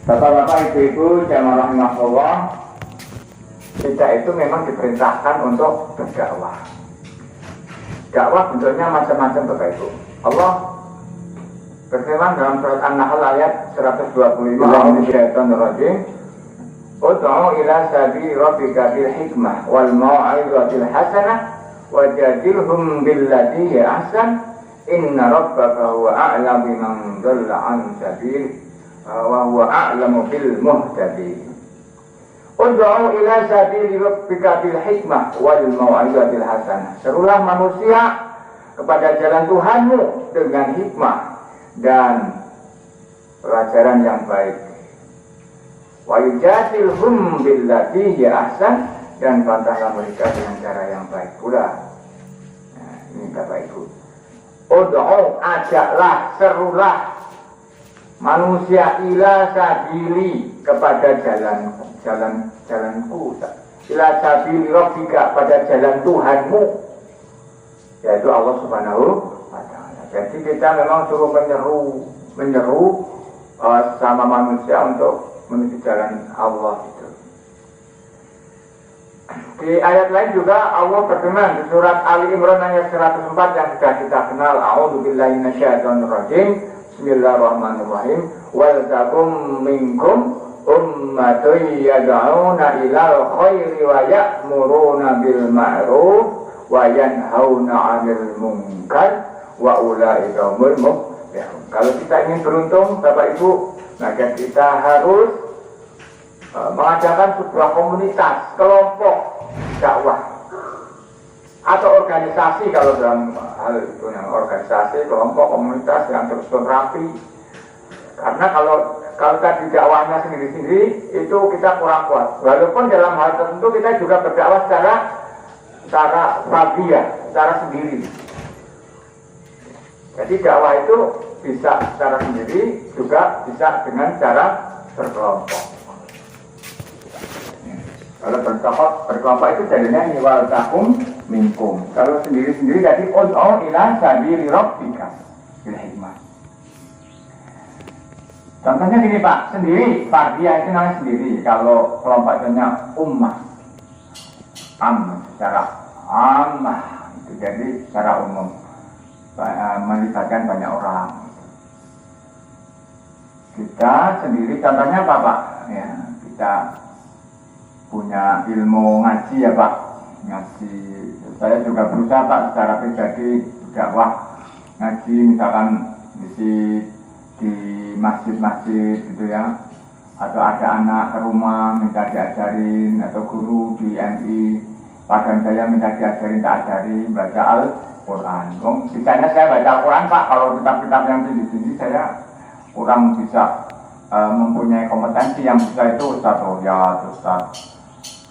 Bapak-bapak, ibu-ibu, jamaah rahimahullah, kita itu memang diperintahkan untuk berdakwah. Dakwah bentuknya macam-macam, Bapak Ibu. Allah berfirman dalam surat An-Nahl ayat 125, A'udzubillahi Ud'u ila sabili rabbika bil hikmah wal mau'izatil hasanah wajadilhum billati hiya ahsan inna rabbaka huwa a'lamu biman dhalla 'an sabili wa huwa a'lamu bil muhtadin. Ud'u ila sabili rabbika bil hikmah wal mau'izatil hasanah. Serulah manusia kepada jalan Tuhanmu dengan hikmah dan pelajaran yang baik. Wa yujadilhum billati hiya ahsan, dan bantahlah mereka dengan cara yang baik pula. Nah, ini Bapak Ibu. Ud'u, ajaklah, serulah manusia ila sabili, kepada jalanku, ila sabili rabbika, pada jalan Tuhanmu, yaitu Allah Subhanahu wa ta'ala. Jadi kita memang suruh menyeru sama manusia untuk menuju jalan Allah itu. Di ayat lain juga Allah berfirman di surat Ali Imran ayat 104 yang sudah kita kenal, A'udzubillahi minasyaitonir rajim. Bismillahirrahmanirrahim. Wal takum minkum ummatun yad'una ilal khairi wa ya'muruna bil ma'ruf wa yanhauna 'anil munkar wa ulaika humul muflihun. Kalau kita ingin beruntung, Bapak Ibu, maka kita harus mengadakan sebuah komunitas, kelompok dakwah atau organisasi. Kalau dalam hal itu yang organisasi, kelompok, komunitas yang tersusun rapi. Karena kalau tadi dakwahnya sendiri-sendiri itu kita kurang kuat. Walaupun dalam hal tertentu kita juga berdakwah secara fardiyah, secara sendiri. Jadi dakwah itu bisa secara sendiri, juga bisa dengan cara berkelompok. Kalau berkelompok itu jadinya wal takum minkum. Kalau sendiri-sendiri tadi ud'u ila sabili rabbika bil hikmah. Contohnya gini Pak, sendiri, fardiyah itu namanya sendiri. Kalau kelompok itu ummah, secara ammah, itu jadi secara umum, melibatkan banyak orang. Kita sendiri, contohnya apa Pak? Ya, kita punya ilmu ngaji ya Pak, ngaji. Saya juga berusaha Pak secara pribadi dakwah ngaji, misalkan di masjid-masjid gitu ya, atau ada anak ke rumah minta diajarin, atau guru di MI Padang saya minta diajarin, tak ajari baca Al-Quran. Misalnya saya baca Al-Quran Pak, kalau kitab-kitab yang tinggi-tinggi saya kurang bisa mempunyai kompetensi. Yang bisa itu Ustaz Roya, Ustaz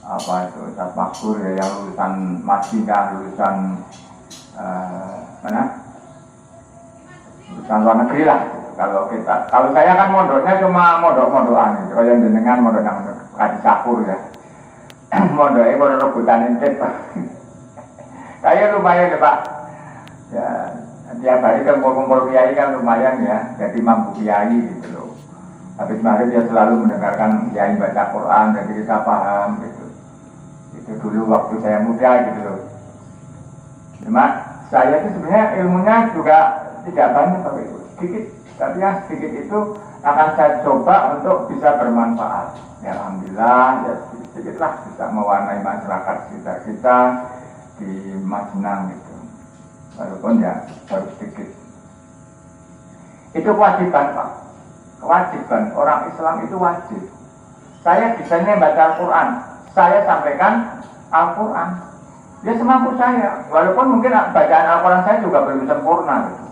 Ustaz Maksur ya, yang lulusan Madinah, lulusan lulusan luar negeri lah. Kalau saya kan mondoknya cuma mondok-mondokan gitu, kayak jenengan mondok yang kaji sakur ya. Mondoknya kalau rebutan intip Pak. Kayak lumayan ya Pak. Ya, tiap hari kan kumpul kiai kan lumayan ya, jadi mampu kiai gitu loh. Habis maghrib dia selalu mendengarkan kiai baca Quran, jadi kita paham gitu. Itu dulu waktu saya muda gitu loh. Cuma saya itu sebenarnya ilmunya juga tidak banyak Bapak Ibu, sedikit. Tapi yang sedikit itu akan saya coba untuk bisa bermanfaat. Ya alhamdulillah, ya sedikit lah bisa mewarnai masyarakat sekitar kita di Majenang gitu. Walaupun ya baru sedikit. Itu kewajiban Pak. Kewajiban orang Islam itu wajib. Saya bisanya baca Al-Quran, saya sampaikan Al-Quran. Ya semampu saya. Walaupun mungkin bacaan Al-Quran saya juga belum sempurna gitu.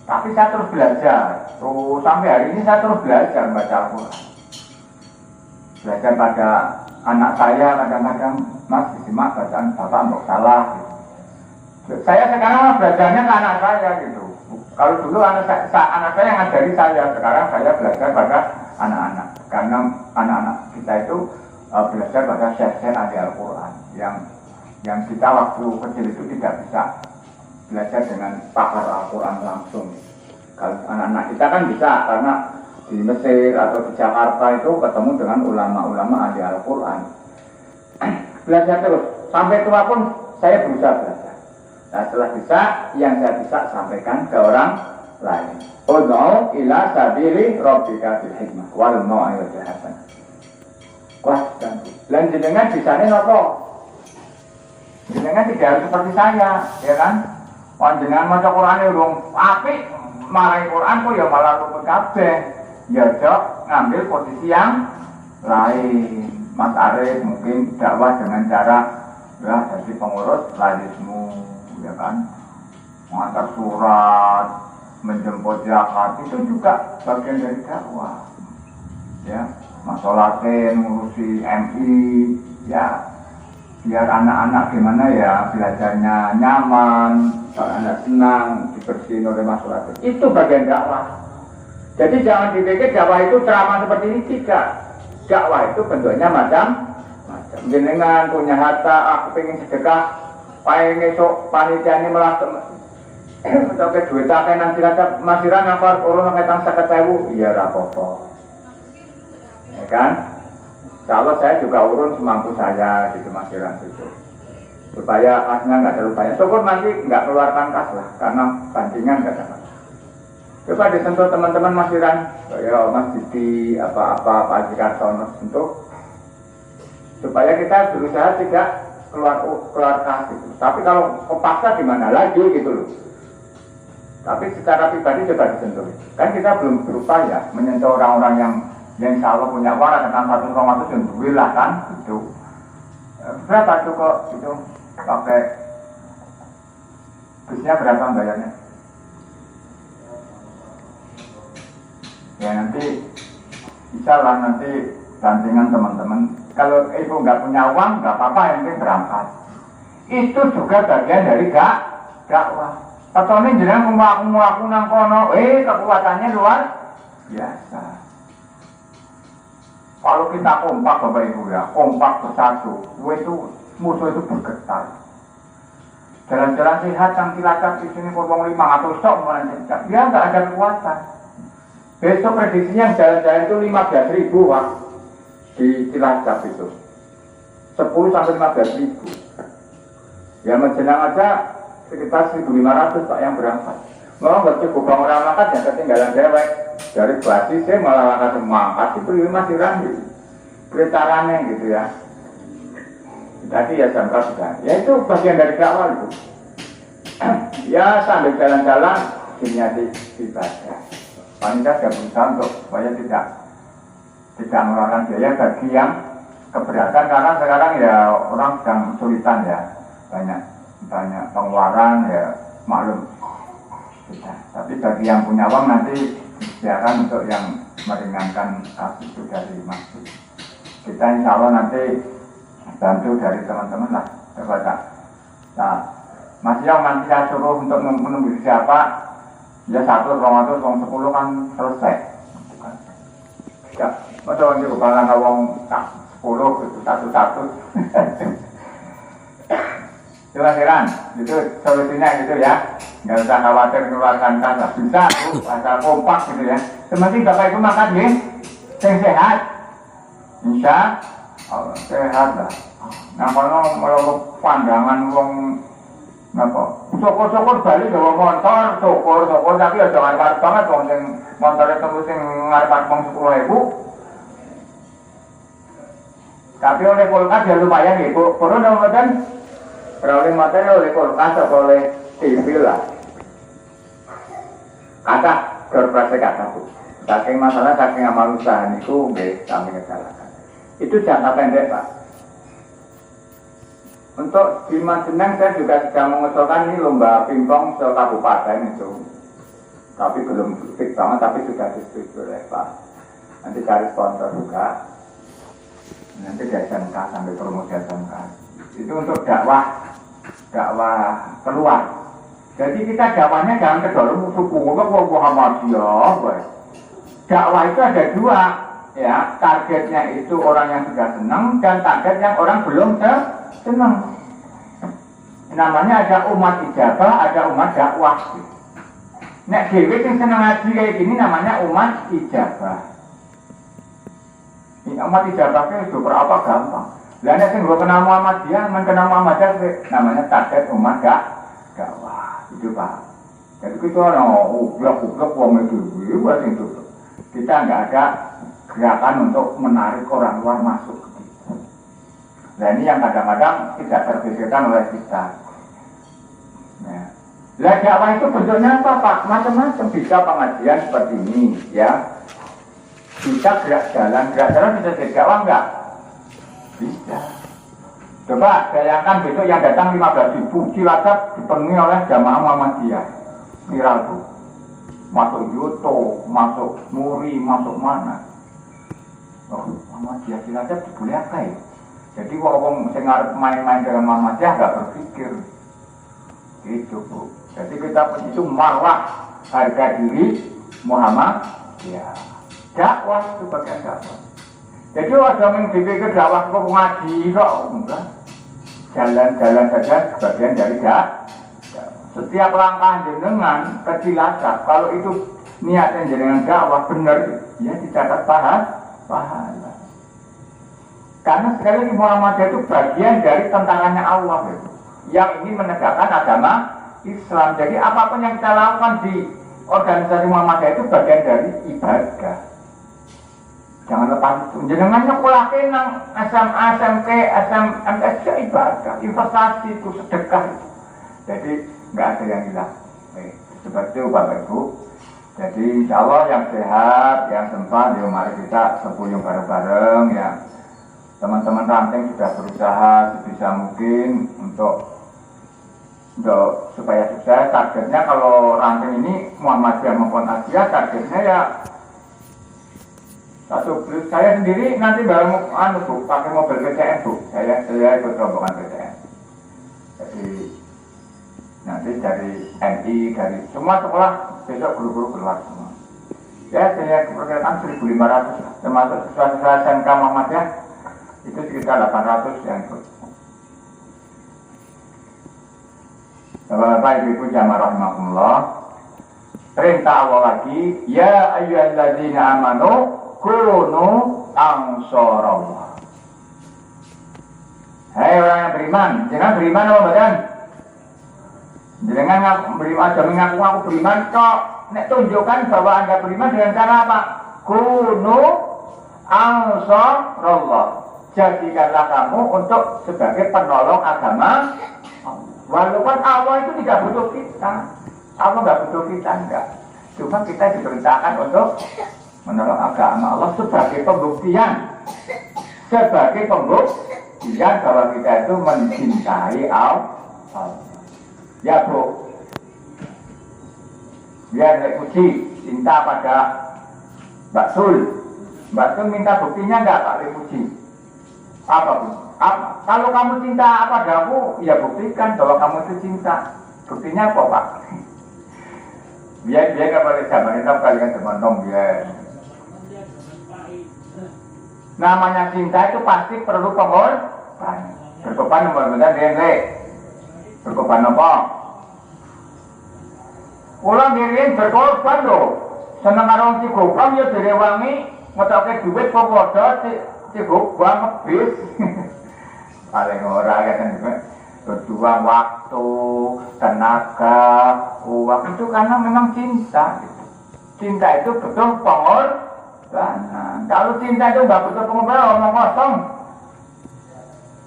Tapi saya terus belajar. Terus sampai hari ini saya terus belajar baca Al-Quran. Belajar pada anak saya kadang-kadang, Mas disimak bacaan Bapak mau salah gitu. Saya sekarang belajarnya ke anak saya gitu. Kalau dulu anak saya yang ngajari saya, sekarang saya belajar pada anak-anak. Karena anak-anak kita itu belajar pada syekh-syekh ahli Al-Quran yang kita waktu kecil itu tidak bisa belajar dengan pakar Al-Quran langsung. Kalau anak-anak kita kan bisa, karena di Mesir atau di Jakarta itu ketemu dengan ulama-ulama ahli Al-Quran. Belajar terus, sampai tua pun saya berusaha belajar. Nah setelah bisa, yang saya bisa sampaikan ke orang lain. Ud'u ila sabili rabbika bil hikmah wal mau'izatil hasanah. Wah, dan jenengan bisane napa? Jenengan tidak harus seperti saya, ya kan? Jenengan maca Qur'ane urung apik, marai Qur'an kok ya malah lumut kabeh. Ya cok, ngambil posisi yang lain. Mas Arif mungkin dakwah dengan cara ya jadi pengurus larismu, ya kan? Mengantar surat, menjemput zakat itu juga bagian dari dakwah. Ya, masolatin, ngurusi MI, ya biar anak-anak gimana ya belajarnya nyaman, kalau anak senang dibersihin oleh masolatin. Itu bagian dakwah. Jadi jangan dipikir dakwah itu ceramah seperti ini, tidak. Dakwah itu bentuknya macam-macam. Jenengan punya harta, aku pengen sedekah, pengen esok panitia ini malah atau ke duit akeh nanti kata masiran apa urun ngetang 50.000, iya rapopo. Ya kan? Kalau saya juga urun semampu saya gitu masiran itu. Supaya kasnya nggak terlalu banyak. Syukur nanti nggak keluarkan kas lah, karena bandingan nggak dapat. Coba disentuh teman-teman masiran, ya Mas Didi, apa-apa, Pak Haji Kartono sentuh. Supaya kita berusaha tidak keluar kas gitu. Tapi kalau kepaksa gimana lagi gitu loh. Tapi secara pribadi coba disentuh. Kan kita belum berupaya menyentuh orang-orang yang insya Allah punya warna dengan 1,1 juta lah kan itu. Berapa cukup itu pakai busnya berapa bayarnya? Ya nanti insya Allah nanti gantingan teman-teman. Kalau ibu nggak punya uang nggak apa-apa, yang penting berangkat. Itu juga bagian dari dakwah. Atau ini jenengan aku nang kono, kekuatannya luar biasa. Kalau kita kompak Bapak Ibu ya, kompak bersatu, musuh itu bergetar. Jalan-jalan sehat, yang Cilacap di sini potong 500 sok melanjutkan, dia nggak ada kekuatan. Besok prediksinya jalan-jalan itu 15.000 Pak di Cilacap itu, 10 sampai 15.000. Ya menjelang aja sekitar 1.500 Pak yang berangkat. Mau nggak cukup orang makan yang ketinggalan dewek dari basis saya malah langkah semangat itu masih ramai percaranya gitu ya. Tadi ya jam sudah. Ya itu bagian dari dakwah itu. Ya sambil jalan-jalan diniati ibadah. Panitia sudah berusaha untuk supaya tidak mengeluarkan biaya bagi yang keberatan karena sekarang ya orang sedang kesulitan ya, banyak pengeluaran ya maklum. Tapi bagi yang punya uang nanti biarkan untuk yang meringankan kasus itu dari masjid. Kita insya Allah nanti bantu dari teman-teman lah kepada. Nah, Mas Yong nanti saya suruh untuk menunggu siapa? Ya 1, 200, 10 kan selesai. Ya, betul juga kalau ada uang 10 itu satu-satu. Coba Siran, itu solusinya gitu ya. Nggak usah khawatir mengeluarkan kas, bisa tuh, asal kompak gitu ya. Sementing Bapak Ibu makan nih, sehat. Insya Allah sehat lah. Nah kalau melolok pandangan uang apa? Syukur-syukur balik bawa motor, syukur tapi ya jangan ngarep banget wong sing motornya tembus sing ngarep wong 10.000. Tapi oleh kulkas ya lumayan ya, kurun dan beroleh motor oleh kulkas atau oleh TV lah. Kata berproses kata bu. Saking masalah saking amal usaha niku nggih kami ngejalakan. Itu jangka pendek Pak. Untuk di Majenang saya juga sedang mengusulkan ini lomba pingpong se kabupaten itu. Tapi belum fix banget, tapi sudah disetujui oleh Pak. Nanti cari sponsor juga. Nanti di SMK sampai promosi SMK. Itu untuk dakwah keluar. Jadi kita dakwahnya jangan ke dalam suku Muhammadiyah. Dakwah itu ada dua, ya. Targetnya itu orang yang sudah senang dan target yang orang belum senang. Namanya ada umat ijabah, ada umat dakwah. Nek dhewe sing seneng ngaji kayak gini namanya umat ijabah. Ini umat ijabah itu berapa gampang. Lah nek sing kenal Muhammadiyah, mengenal Muhammadiyah namanya target umat dakwah. Itu Pak. Jadi kita orang ublek-ublek wong itu itu. Kita enggak ada gerakan untuk menarik orang luar masuk ke kita. Nah ini yang kadang-kadang tidak terpikirkan oleh kita. Nah, lah dakwah itu bentuknya apa Pak? Macam-macam, bisa pengajian seperti ini ya. Bisa gerak jalan bisa jadi dakwah enggak? Bisa. Coba bayangkan besok yang datang 15.000 Cilacap dipenuhi oleh jamaah Muhammadiyah. Viral tuh. Masuk Yoto, masuk Muri, masuk mana? Oh, Muhammadiyah Cilacap boleh apa ya? Jadi wong sing arep main-main dengan Muhammadiyah enggak berpikir. Gitu, Bu. Jadi kita itu marwah harga diri Muhammad ya. Dakwah itu bagian dakwah. Jadi ada yang dipikir dakwah kok ngaji kok enggak. Jalan-jalan saja sebagian dari dakwah. Setiap langkah jenengan kecil aja. Kalau itu niatnya jenengan dakwah benar, ya dicatat pahala. Karena sekali lagi Muhammadiyah itu bagian dari tentaranya Allah gitu, yang ingin menegakkan agama Islam. Jadi apapun yang kita lakukan di organisasi Muhammadiyah itu bagian dari ibadah. Jangan lepas itu. Jangan nyekolah nang SMA, SMK, SMMS ya ibadah, investasi itu sedekah itu. Jadi nggak ada yang hilang. Seperti itu Bapak Ibu. Jadi insya Allah yang sehat, yang sempat, yuk mari kita sepuyung bareng-bareng ya. Teman-teman ranting sudah berusaha sebisa mungkin untuk supaya sukses. Targetnya kalau ranting ini Muhammadiyah maupun Asia, targetnya ya satu. Saya sendiri nanti baru Bu, pakai mobil PCN Bu. Saya ikut rombongan PCN. Jadi nanti dari MI, dari semua sekolah besok guru-guru keluar semua. Ya saya keperkiraan 1.500 termasuk siswa-siswa SMK Muhammadiyah itu sekitar 800 yang ikut. Bapak Ibu jamaah rahimakumullah. Perintah Allah lagi, ya ayyuhalladzina amanu kunu ansarallah. Hai orang yang beriman, jangan beriman apa badan? Jangan beriman, jangan ngaku beriman kok. Nek tunjukkan bahwa Anda beriman dengan cara apa? Kunu ansarallah. Jadikanlah kamu untuk sebagai penolong agama. Walaupun Allah itu tidak butuh kita, Allah nggak butuh kita enggak. Cuma kita diperintahkan untuk menolong agama Allah sebagai pembuktian bahwa kita itu mencintai Allah. Ya Bu, biar dipuji cinta pada Mbak Sul. Mbak Sul minta buktinya enggak Pak dipuji? Apa Bu? Kalau kamu cinta padaku, ya buktikan bahwa kamu itu cinta. Buktinya apa Pak? Biar nggak boleh zaman itu kalian teman-teman biar. Namanya cinta itu pasti perlu pengorbanan. Berkorban nomor-nomor DNA. Berkorban apa? Ulang diriin berkorban loh. Seneng karo si gobang ya direwangi, ngetoke duit kok padha si gobang ngebis. Paling ora kan berjuang waktu, tenaga, uang itu karena memang cinta. Cinta itu betul pengorbanan. Kalau cinta itu nggak betul pengorbanan, omong kosong.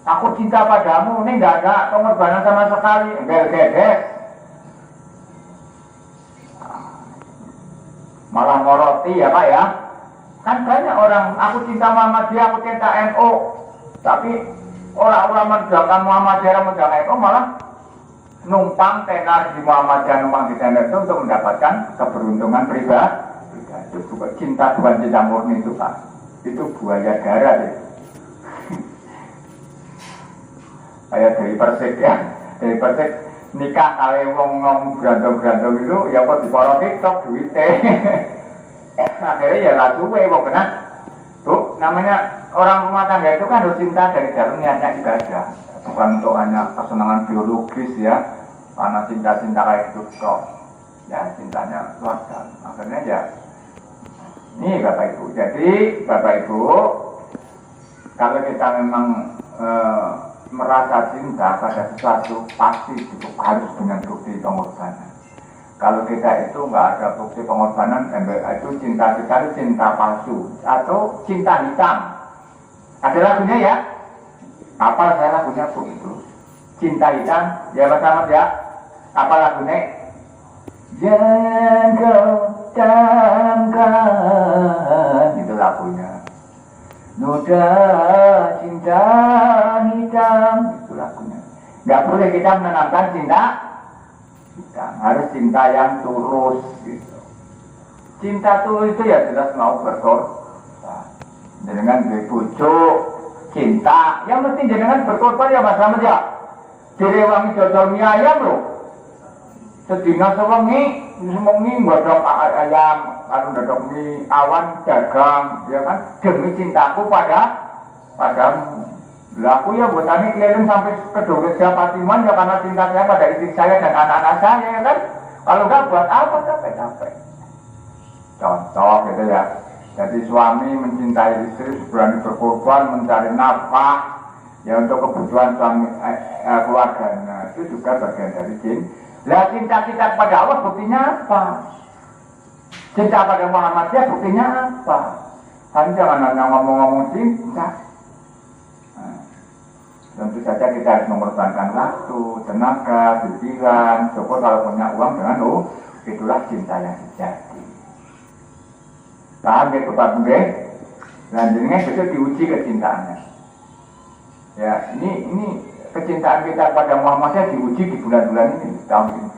Aku cinta padamu, ini nggak ada pengorbanan sama sekali, gede. Malah ngoroti ya Pak ya. Kan banyak orang, aku cinta Muhammadiyah, aku cinta NU, tapi orang-orang menjaga Muhammadiyah, menjaga NU malah numpang tenar di Muhammadiyah, numpang di tenar itu untuk mendapatkan keberuntungan pribadi. Itu juga cinta bukan cinta murni itu Pak. Itu buaya darat ya. Kayak dari Persik ya, dari Persik nikah kali wong berandong itu ya kok diporo TikTok duitnya. Akhirnya ya lah suwe wong kena. Tuh namanya orang rumah tangga itu kan harus cinta dari dalam niatnya ibadah, bukan untuk hanya kesenangan biologis ya, karena cinta kayak itu kok. ya cintanya luar dalam. Akhirnya ya ini Bapak Ibu. Jadi Bapak Ibu, kalau kita memang merasa cinta pada sesuatu pasti cukup harus dengan bukti pengorbanan. Kalau kita itu nggak ada bukti pengorbanan, itu cinta kita itu cinta palsu atau cinta hitam. Ada lagunya ya? Apa saya lagunya Bu itu? Cinta hitam, ya Mas Ahmad ya? Apa lagunya? Jangan kau camkan, itu lagunya. Noda cinta hitam, itu lagunya. Nggak boleh kita menanamkan cinta hitam, harus cinta yang tulus gitu. Cinta tulus itu ya jelas mau berkorban. Dengan bojo cinta, yang mesti dengan berkorban ya Mas Ahmad ya. Direwangi dodol mie ayam loh. Sedina sewengi godhog ayam, kalau godhog mie awan dagang, ya kan demi cintaku padamu. Lah aku ya buatane keliling sampai ke Desa Patiman ya karena cinta saya pada istri saya dan anak-anak saya ya kan. Kalau enggak buat apa capek-capek. Contoh gitu ya. Jadi suami mencintai istri, berani berkorban mencari nafkah ya untuk kebutuhan suami keluarganya. Itu juga bagian dari cinta. Lah cinta kita kepada Allah buktinya apa? Cinta pada Muhammadiyah buktinya apa? Kan jangan hanya ngomong-ngomong cinta. Tentu saja kita harus mengorbankan waktu, tenaga, pikiran. Syukur kalau punya uang dengan itulah cinta yang sejati. Paham ya Bapak Ibu? Dan dengan itu diuji kecintaannya. Ya ini kecintaan kita pada Muhammadiyah diuji di bulan-bulan ini, tahun ini,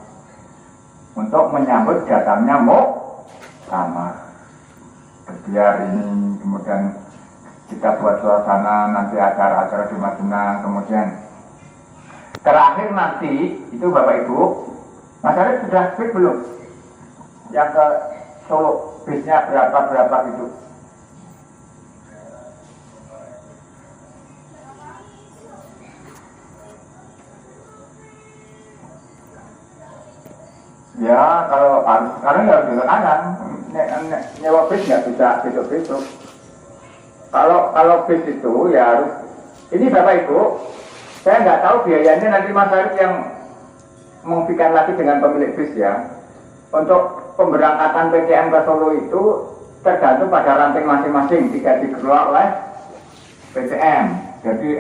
untuk menyambut datangnya Muktamar. Biar ini kemudian kita buat suasana nanti acara-acara di Madinah, kemudian terakhir nanti itu Bapak Ibu, Mas Arief sudah speak belum? Yang ke Solo bisnya berapa gitu? Ya, kalau harus sekarang ya harus dilakukan. Nyewa bis nggak bisa besok-besok. Kalau bis itu ya harus. Ini Bapak Ibu, saya nggak tahu biayanya nanti Mas Arief yang mengupikan lagi dengan pemilik bis ya. Untuk pemberangkatan PTM ke Solo itu tergantung pada ranting masing-masing, tidak dikelola oleh PTM. Jadi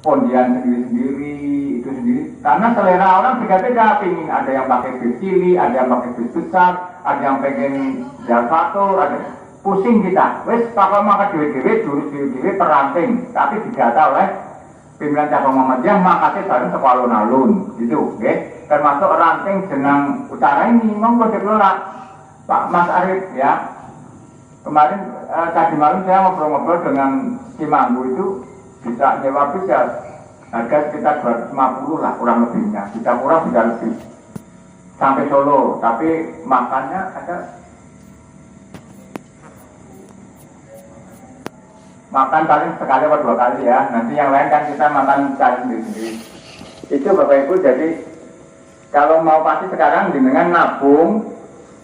pondian sendiri-sendiri itu sendiri, karena selera orang beda-beda, pingin ada yang pakai bis cilik, ada yang pakai bis besar, ada yang pengen jalfatur, ada pusing kita. Wes pakai maka dewe-dewe, jurus dewe-dewe peranting, tapi didata oleh pimpinan cabang Muhammadiyah makasih bareng sekolah alun-alun, gitu, okay? Termasuk ranting jenang utara ini, monggo dikelola Pak Mas Arief ya. Kemarin tadi malam saya ngobrol-ngobrol dengan Cimanggu itu. Bisa nyewa bis ya harga sekitar 250 lah kurang lebihnya, bisa kurang bisa lebih sampai Solo, tapi makannya ada makan paling sekali atau 2 kali ya, nanti yang lain kan kita makan cari sendiri. Itu Bapak Ibu, jadi kalau mau pasti sekarang dengan nabung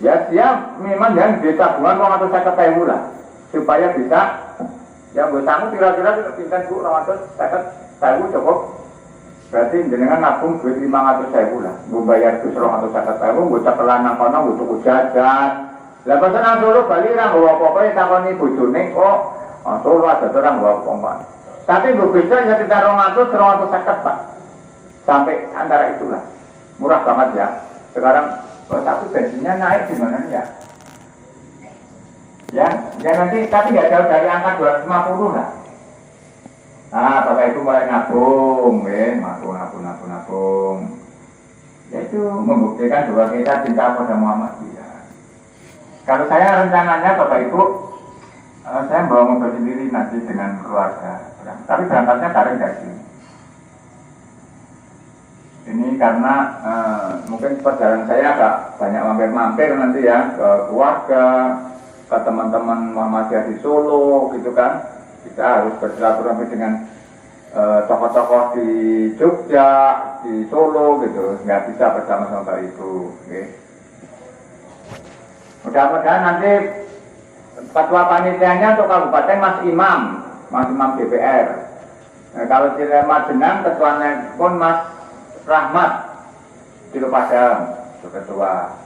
ya dia memang jangan di tabungan atau saya ketemu lah supaya bisa. Ya, buat kamu kira-kira pintar Bu, 250.000 cukup. Berarti jenengan nabung duit 500.000 lah. Bu bayar itu 250.000, bu cekelan nang kono, bu tuku jajan. Lah pas nang Solo Bali ra bawa apa-apa takoni bojone kok Solo ada orang bawa apa-apa. Tapi bu bisa ya kita 250 Pak. Sampai antara itulah. Murah banget ya. Sekarang tapi bensinnya naik gimana nih ya? Ya nanti tapi nggak jauh dari angka 250 lah. Nah, Bapak Ibu mulai nabung, nabung. Ya itu membuktikan bahwa kita cinta pada Muhammadiyah. Kalau saya rencananya Bapak Ibu, saya bawa mobil sendiri nanti dengan keluarga. Tapi berangkatnya bareng dari sini. Ini karena mungkin perjalanan saya agak banyak mampir-mampir nanti ya ke keluarga, ke teman-teman Muhammadiyah di Solo gitu kan. Kita harus bersilaturahmi dengan tokoh-tokoh di Jogja, di Solo gitu. Nggak bisa bersama-sama Ibu, okay? Mudah-mudahan nanti ketua panitianya untuk kabupaten Mas Imam DPR. Nah, kalau di Majenang ketuanya pun Mas Rahmat di Padang, ketua.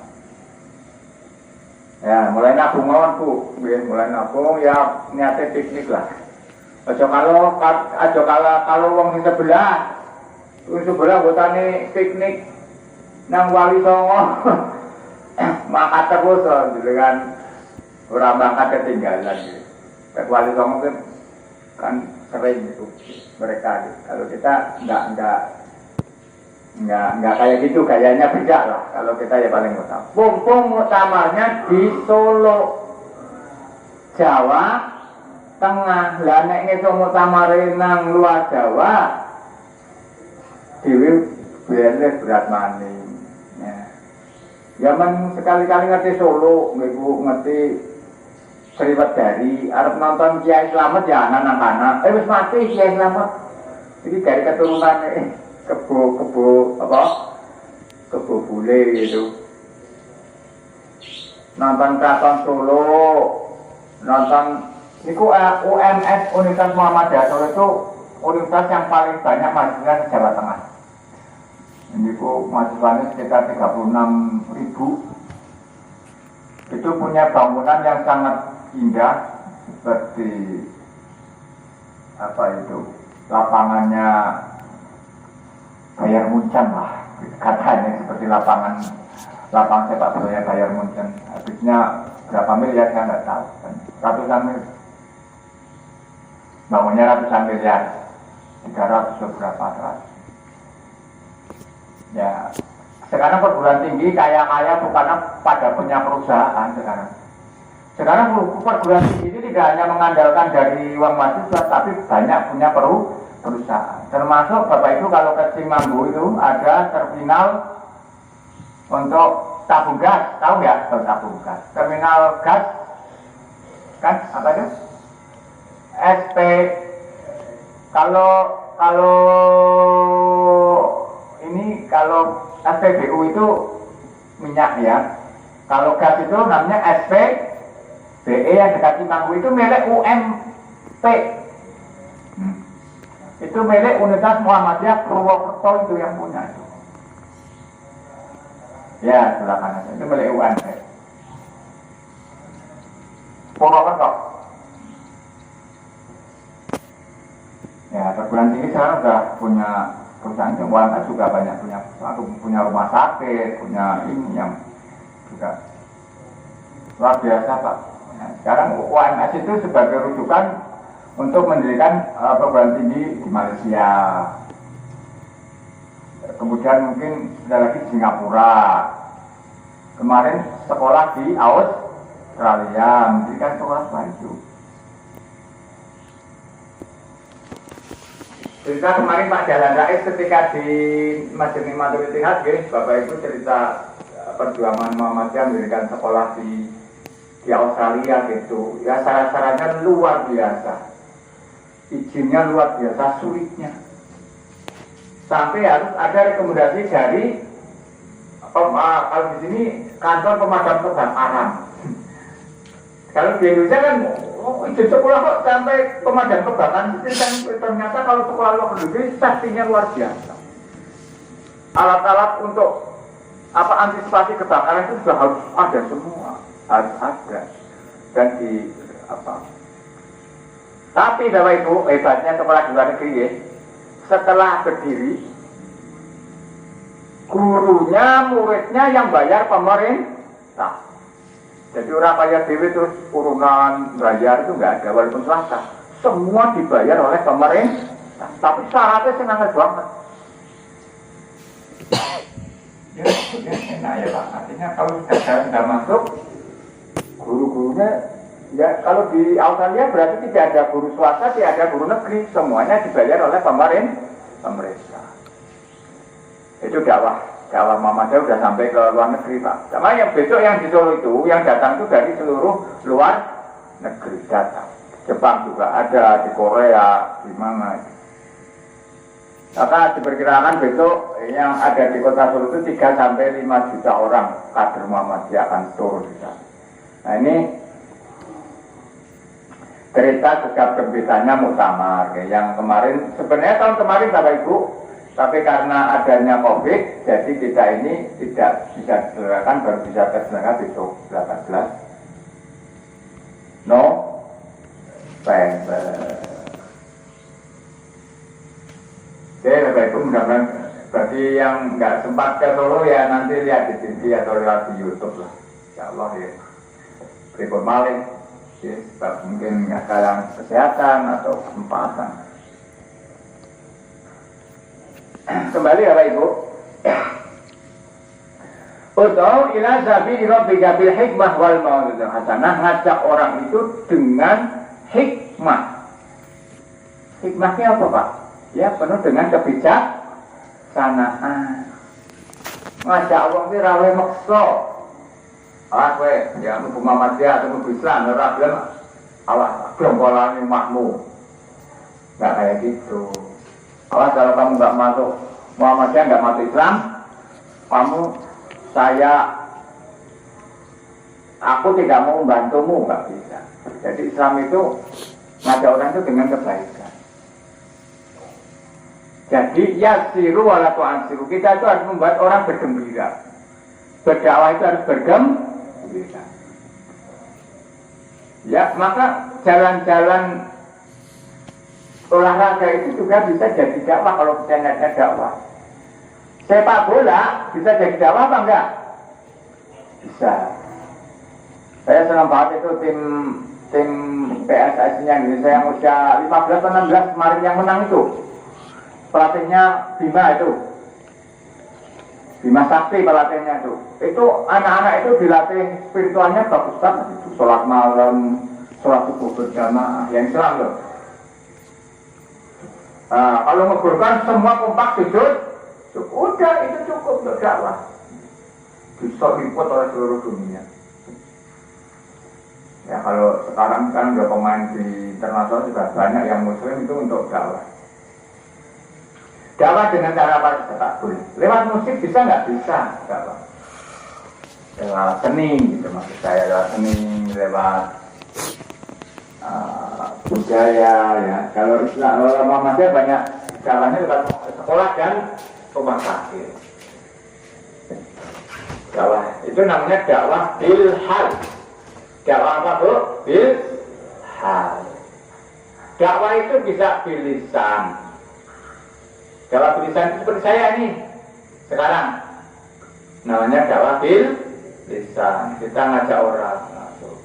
Ya, mulai nabung mawon Bu, mulai nabung ya niatnya piknik lah. Aja kalau wong sing sebelah botane piknik nang Wali Songo. Maka terus dengan orang mangkat ketinggalan gitu. Wali Songo kan sering itu mereka gitu. Kalau kita enggak kayak gitu, kayaknya beda lah. Kalau kita ya paling utama. Mumpung muktamarnya di Solo, Jawa Tengah. Lah nek ngeso muktamare nang luar Jawa, dhewe berat maning. Ya men sekali-kali ngerti Solo, ngerti Sriwedari, arep nonton Kiai Slamet ya anak-anak. Wis mati Kiai Slamet. Iki dari keturunane kebo bule gitu. Nonton Keraton Solo, nonton niku UMS Universitas Muhammadiyah Solo itu universitas yang paling banyak mahasiswa di Jawa Tengah. Niku mahasiswanya sekitar 36.000. Itu punya bangunan yang sangat indah seperti lapangannya Bayar Muncan lah, katanya seperti lapangan sepak bola Bayar Muncan. Habisnya berapa miliar saya nggak tahu, ratusan miliar, bangunnya ratusan miliar, 300 berapa ratus. Ya, sekarang perguruan tinggi kaya bukan pada punya perusahaan sekarang. Sekarang perguruan tinggi ini tidak hanya mengandalkan dari uang mahasiswa, tapi banyak punya perusahaan. Termasuk Bapak Ibu kalau ke Cimanggu itu ada terminal untuk tabung gas, tahu nggak? Tabung gas, terminal gas, kan apa itu? SP. Kalau SPBU itu minyak ya. Kalau gas itu namanya SPBE yang dekat Cimanggu itu milik UMP. Itu milik Universitas Muhammadiyah Purwokerto itu yang punya itu. Ya, sebelah kanan itu milik UMP. Purwokerto. Ya, perguruan tinggi sekarang sudah punya perusahaan UMP juga banyak punya rumah sakit, punya ini yang juga luar biasa Pak. Nah, sekarang UMS itu sebagai rujukan untuk mendirikan perguruan tinggi di Malaysia, kemudian mungkin ada lagi di Singapura, kemarin sekolah di Australia, mendirikan sekolah baru. Cerita kemarin Pak Jalan Rais ketika di Masjid Matul Ittihad, Bapak Ibu cerita perjuangan Muhammadiyah mendirikan sekolah di Australia gitu. Ya syarat-syaratnya luar biasa. Izinnya luar biasa sulitnya, sampai harus ada rekomendasi dari kalau di sini kantor pemadam kebakaran. Kalau di Indonesia kan izin sekolah kok sampai pemadam kebakaran, ternyata kalau sekolah luar negeri safety-nya luar biasa. Alat-alat untuk antisipasi kebakaran itu sudah harus ada semua, harus ada dan di Tapi Bapak Ibu, hebatnya sekolah di luar negeri ya, setelah berdiri, gurunya, muridnya yang bayar pemerintah. Jadi orang bayar dewi terus urunan bayar itu nggak ada, walaupun swasta. Semua dibayar oleh pemerintah, tapi syaratnya senang banget. Ya, enak ya Pak, artinya kalau sudah masuk, guru-gurunya ya kalau di Australia berarti tidak ada guru swasta, tidak ada guru negeri, semuanya dibayar oleh pemerintah. Itu dakwah Muhammadiyah sudah sampai ke luar negeri Pak. Sama yang besok yang di Solo itu, yang datang itu dari seluruh luar negeri datang. Jepang juga ada, di Korea, di mana. Maka diperkirakan besok yang ada di kota Solo itu 3 sampai 5 juta orang kader Muhammadiyah akan turun di sana. Nah ini cerita gegap gempitanya muktamar yang kemarin, sebenarnya tahun kemarin Bapak Ibu, tapi karena adanya COVID, jadi kita ini tidak bisa diselenggarakan, baru bisa terselenggarakan besok 18 November. Oke Bapak Ibu, mudah-mudahan bagi yang nggak sempat ke Solo ya nanti lihat di TV atau lihat di YouTube lah, insya Allah ya. Berikut maling, ya, mungkin ada kesehatan atau kesempatan. Kembali Bapak Ibu. Ud'u ila sabili rabbika bil hikmah wal mau'izatil hasanah, ngajak orang itu dengan hikmah. Hikmahnya apa Pak? Ya penuh dengan kebijaksanaan. Ngajak orang itu rawe maksa. Kowe ya mlebu Muhammadiyah atau mlebu Islam ora bilang alah glombolane makmu. Enggak kayak gitu. Awas kalau kamu enggak masuk Muhammadiyah, enggak masuk Islam, aku tidak mau membantumu, enggak bisa. Jadi Islam itu ngajak orang itu dengan kebaikan. Jadi yasiru wala tu'ansiru, kita itu harus membuat orang bergembira. Berdakwah itu harus bergembira. Ya, maka jalan-jalan olahraga itu juga bisa jadi dakwah kalau kita niatnya dakwah. Sepak bola bisa jadi dakwah apa enggak? Bisa. Saya senang banget itu tim PSSI-nya Indonesia yang usia 15 atau 16 kemarin yang menang itu. Pelatihnya Bima Sakti pelatihnya itu. Itu anak-anak itu dilatih spiritualnya bagus banget itu. Sholat malam, sholat subuh berjamaah, yang Islam loh. Nah, kalau ngeburkan semua kompak sujud, udah itu cukup untuk dakwah. Bisa diikut oleh seluruh dunia. Ya kalau sekarang kan udah pemain di internasional juga banyak yang muslim itu untuk dakwah. Dakwah dengan cara apa saja tak boleh. Lewat musik bisa nggak? Bisa dakwah. Lewat seni, gitu maksud saya, lewat seni, lewat budaya ya. Kalau Muhammadiyah banyak dakwahnya lewat sekolah dan rumah sakit. Dakwah itu namanya dakwah bilhal. Dakwah apa Bu? Bilhal. Dakwah itu bisa bilisan. Dakwah bilisan seperti saya nih sekarang namanya dakwah bilisan. Kita ngajak orang langsung.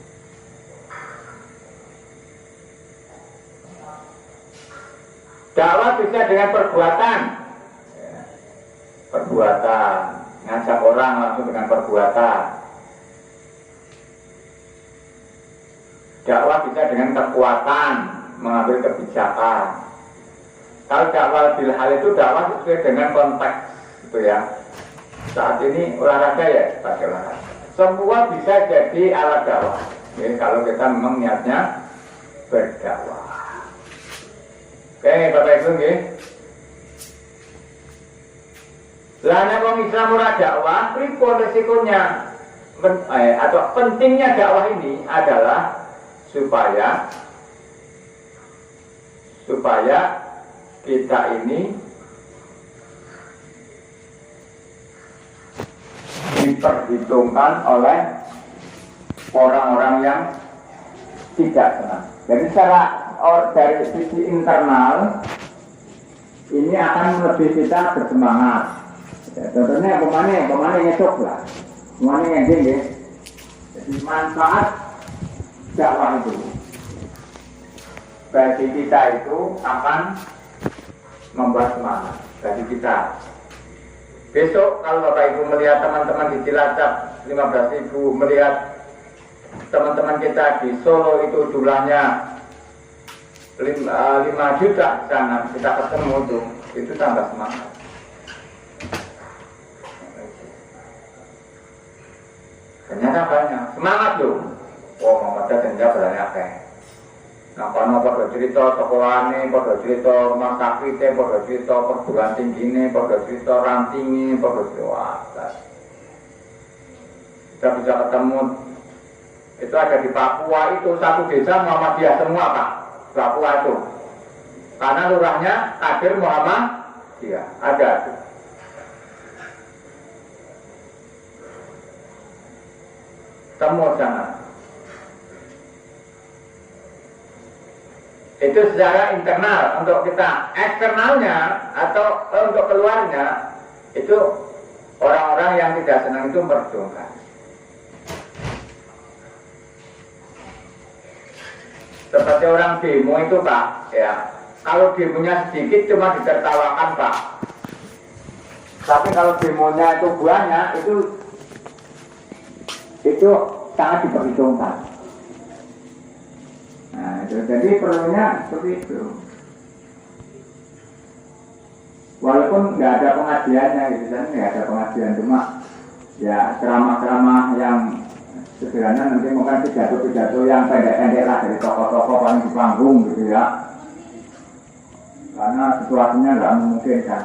Dakwah bisa dengan perbuatan. Perbuatan, ngajak orang langsung dengan perbuatan. Dakwah bisa dengan kekuatan, mengambil kebijakan. Kalau dakwah bilhal itu dakwah sesuai dengan konteks itu ya. Saat ini olahraga ya pakai olahraga. Semua bisa jadi alat dakwah. Ya, kalau kita memang niatnya berdakwah. Oke, Bapak Ibu nggih. Lah nek wong Islam ora dakwah, pripun resikonya? Atau pentingnya dakwah ini adalah supaya kita ini diperhitungkan oleh orang-orang yang tidak senang. Jadi secara dari sisi internal ini akan lebih kita bersemangat. Ya, contohnya pemain ngesok lah, pemain ngeding ya. Jadi manfaat dakwah itu bagi kita itu akan membuat semangat bagi kita. Besok kalau Bapak Ibu melihat teman-teman di Cilacap 15.000, melihat teman-teman kita di Solo itu jumlahnya 5 juta di sana, kita ketemu itu tambah semangat. Ternyata banyak semangat loh. Wong Muhammadiyah ternyata banyak kayak. Nah, kono pada cerita sekolahane, pada cerita rumah sakitnya, pada cerita perguruan tingginya, pada cerita rantingnya, pada cerita atas. Kita bisa ketemu Itu ada di Papua, itu satu desa Muhammadiyah semua Pak, Papua itu. Karena lurahnya kader Muhammadiyah, ada itu. Temu sana. Itu secara internal. Untuk kita eksternalnya atau untuk keluarnya, itu orang-orang yang tidak senang itu merdongkar. Seperti orang demo itu Pak, ya. Kalau demonya sedikit cuma ditertawakan Pak. Tapi kalau demonya itu banyak, itu sangat diperhitungkan. Nah, itu jadi perlunya seperti itu. Walaupun nggak ada pengajiannya, gitu kan, nggak ada pengajian, cuma ya ceramah-ceramah yang sederhana, nanti mungkin pidato-pidato yang pendek-pendek lah dari tokoh-tokoh paling di panggung gitu ya. Karena situasinya nggak memungkinkan.